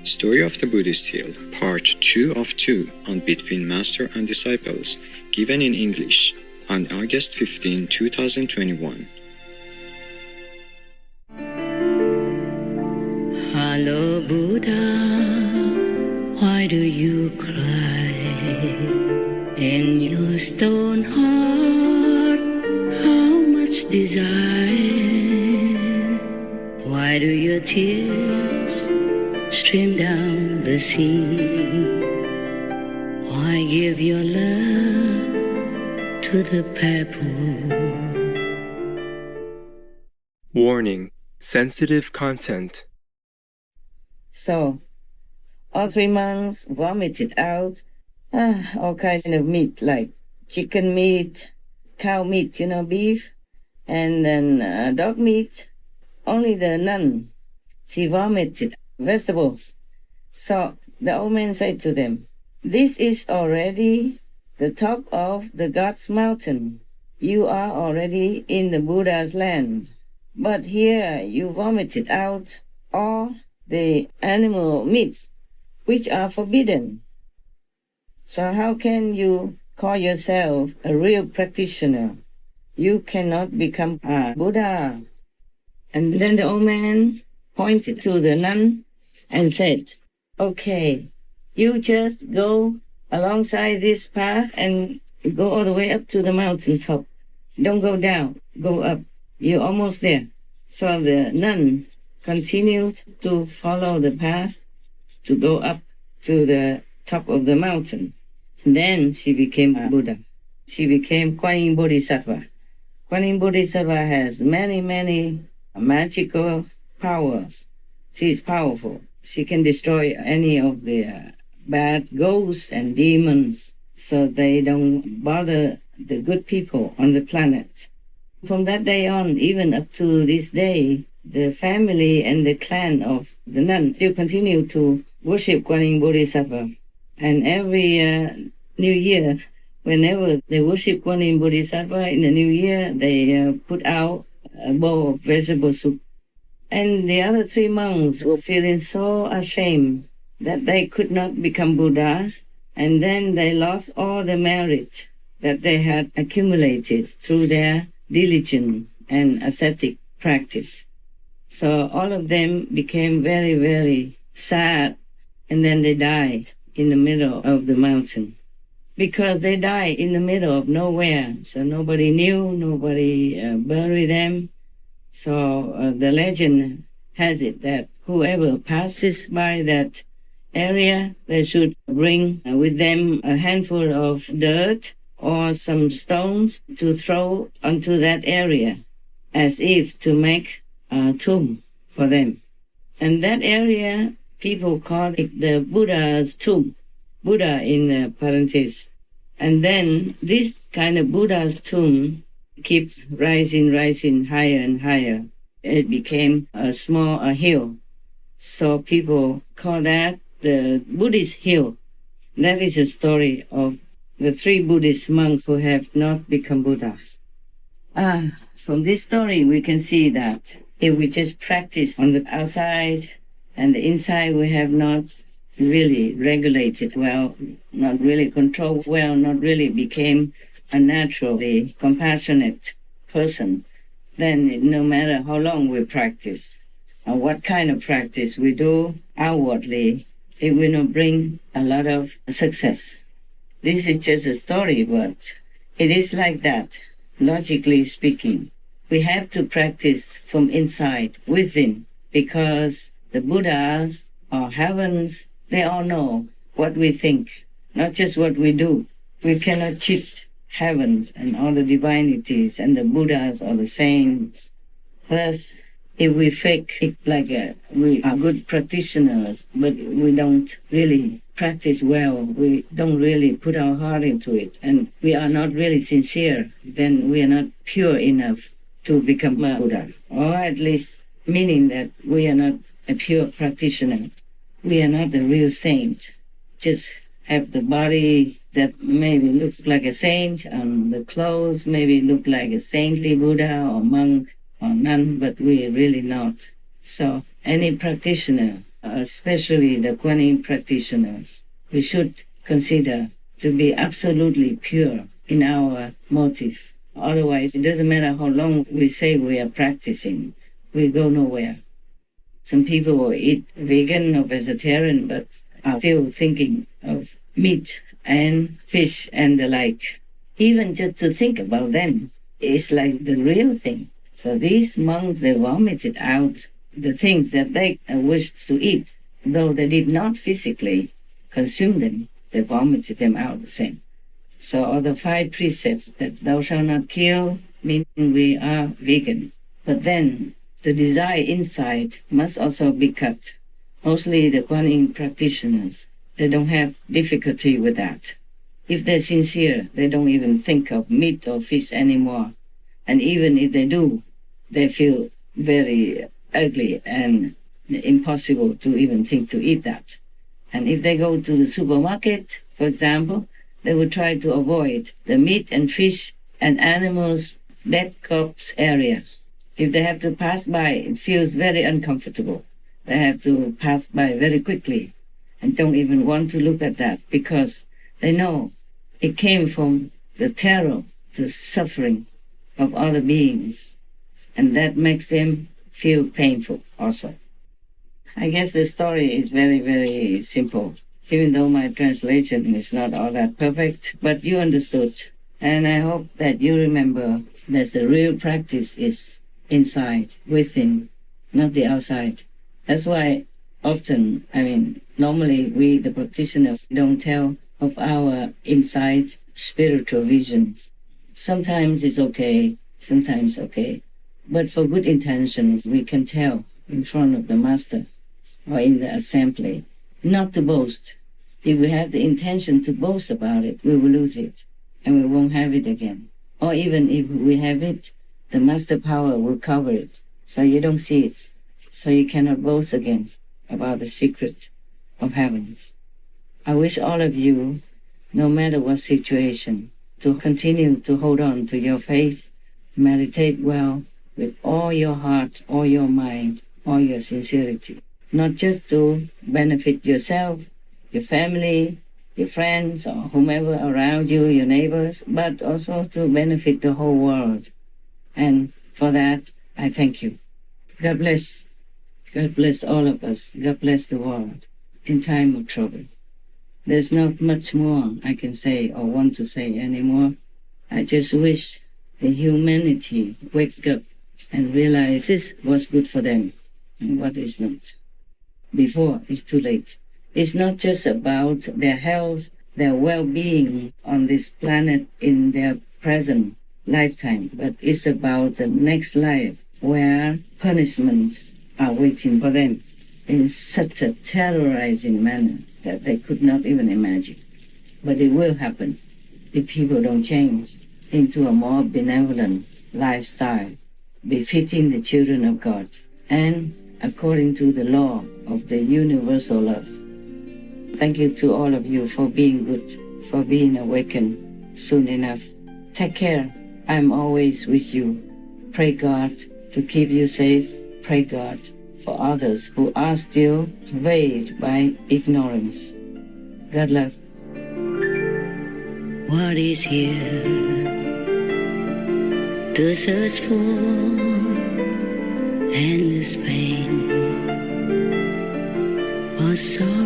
Story of the Buddhist Hill, Part 2 of 2 on Between Master and Disciples, given in English, on August 15, 2021. Hello, Buddha, why do you cry? In your stone heart, how much desire? Why do your tears stream down the sea? Why give your love to the pebble? Warning: sensitive content. So, all 3 months vomited out all kinds of meat, like chicken meat, cow meat, beef, and then dog meat. Only the nun, she vomited vegetables. So the old man said to them, "This is already the top of the God's mountain. You are already in the Buddha's land. But here you vomited out all the animal meats, which are forbidden. So how can you call yourself a real practitioner? You cannot become a Buddha." And then the old man pointed to the nun and said, "Okay, you just go alongside this path and go all the way up to the mountain top. Don't go down, go up. You're almost there." So the nun continued to follow the path to go up to the top of the mountain. And then she became a Buddha. She became Kuan Yin Bodhisattva. Kuan Yin Bodhisattva has many magical powers. She is powerful. She can destroy any of the bad ghosts and demons so they don't bother the good people on the planet. From that day on, even up to this day, the family and the clan of the nun still continue to worship Kuan Yin Bodhisattva. And every New Year, whenever they worship Kuan Yin Bodhisattva in the New Year, they put out a bowl of vegetable soup. And the other 3 monks were feeling so ashamed that they could not become Buddhas, and then they lost all the merit that they had accumulated through their diligence and ascetic practice. So all of them became very sad, and then they died in the middle of the mountain. Because they died in the middle of nowhere, so nobody knew, nobody buried them. So the legend has it that whoever passes by that area, they should bring with them a handful of dirt or some stones to throw onto that area, as if to make a tomb for them. And that area, people call it the Buddha's tomb. Buddha in parentheses. And then this kind of Buddha's tomb keeps rising higher and higher. It became a small hill. So people call that the Buddhist hill. That is a story of the 3 Buddhist monks who have not become Buddhas. From this story, we can see that if we just practice on the outside and the inside, we have not really regulated well, not really controlled well, not really became a naturally compassionate person, then no matter how long we practice or what kind of practice we do outwardly, it will not bring a lot of success. This is just a story, but it is like that, logically speaking. We have to practice from inside, within, because the Buddhas or heavens, they all know what we think, not just what we do. We cannot cheat heavens and all the divinities and the Buddhas or the saints. Thus, if we fake it like we are good practitioners, but we don't really practice well, we don't really put our heart into it, and we are not really sincere, then we are not pure enough to become a Buddha. Or at least meaning that we are not a pure practitioner. We are not a real saint. Just have the body that maybe looks like a saint, and the clothes maybe look like a saintly Buddha or monk or nun, but we are really not. So any practitioner especially the Kuan Yin practitioners, we should consider to be absolutely pure in our motive. Otherwise, it doesn't matter how long we say we are practicing, we go nowhere. Some people will eat vegan or vegetarian, but are still thinking of meat and fish and the like. Even just to think about them is like the real thing. So these monks, they vomited out the things that they wished to eat, though they did not physically consume them. They vomited them out the same. So all the 5 precepts that thou shalt not kill, meaning we are vegan. But then the desire inside must also be cut. Mostly the Kuan Yin practitioners, they don't have difficulty with that. If they're sincere, they don't even think of meat or fish anymore. And even if they do, they feel very ugly and impossible to even think to eat that. And if they go to the supermarket, for example, they would try to avoid the meat and fish and animals, dead corpse area. If they have to pass by, it feels very uncomfortable. They have to pass by very quickly and don't even want to look at that because they know it came from the terror, the suffering of other beings. And that makes them feel painful also. I guess the story is very, very simple, even though my translation is not all that perfect, but you understood. And I hope that you remember that the real practice is inside, within, not the outside. That's why often, normally we, the practitioners, don't tell of our inside spiritual visions. Sometimes it's okay, sometimes okay. But for good intentions, we can tell in front of the master or in the assembly, not to boast. If we have the intention to boast about it, we will lose it and we won't have it again. Or even if we have it, the master power will cover it, so you don't see it, so you cannot boast again about the secret of heavens. I wish all of you, no matter what situation, to continue to hold on to your faith, meditate well with all your heart, all your mind, all your sincerity, not just to benefit yourself, your family, your friends, or whomever around you, your neighbors, but also to benefit the whole world. And for that, I thank you. God bless. God bless all of us. God bless the world in time of trouble. There's not much more I can say or want to say anymore. I just wish the humanity wakes up and realizes what's good for them and what is not, before it's too late. It's not just about their health, their well-being on this planet in their present lifetime, but it's about the next life where punishments are waiting for them in such a terrorizing manner that they could not even imagine. But it will happen if people don't change into a more benevolent lifestyle, befitting the children of God and according to the law of the universal love. Thank you to all of you for being good, for being awakened soon enough. Take care. I'm always with you. Pray God to keep you safe. Pray God for others who are still veiled by ignorance. God love. What is here to search for endless pain or sorrow?